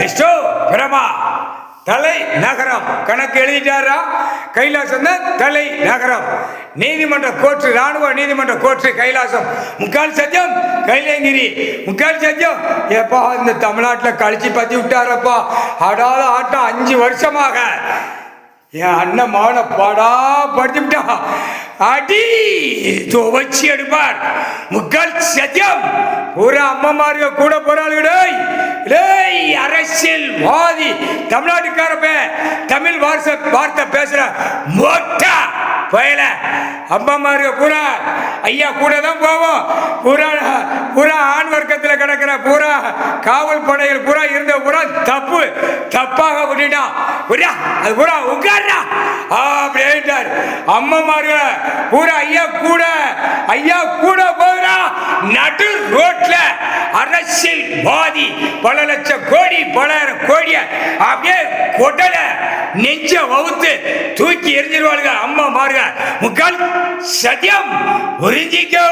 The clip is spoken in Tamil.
எஸ்டோ பிரமா தலை நகரம் கணக்கு எழுதிட்டாரா? கைலாசம் தான் தலை நகரம். நீதிமன்ற கோர்ட்டு, ராணுவ நீதிமன்ற கோர்ட்டு கைலாசம். முக்கால் சத்தியம் கைலங்கிரி. முக்கால் சத்தியம் எப்பா இந்த தமிழ்நாட்டில் கழிச்சு பத்தி விட்டாரப்பா. ஆடாத ஆட்டம் 5 வருஷமாக என் அண்ணன் மகனை பாடா படுத்தி விட்டா. அடி துவச்சி எடுப்பார். முக்கால் சத்தியம் பூரா அம்மாமாருங்க கூட போறாளுடே. அரசியல்வாதி தமிழ்நாட்டுக்காரப்ப தமிழ் வார்த்தை பேசுற மொட்டா பயல அம்மாமாருங்க பூரா ஐயா கூட தான் போவோம். பூரா ஆண் வர்க்கத்தில் கிடக்கிற பூரா காவல் படைகள் பூரா இருந்த பூரா தப்பாக விட்டுட்டான். அது பூரா உட்கார்றா அப்படின்ட்டார். அம்மாமாருங்க பூரா ஐயா கூட போகிறா. நடு ரோட்ல அரசியல்வாதி பல லட்சம் கோடி 10,000 கோடிய அப்படியே கொட்டல நெஞ்ச வகுத்து தூக்கி எரிஞ்சிருவாளுங்க அம்மா மாறுங்க. முக்கால் சத்தியம் உறிஞ்சிக்கோ.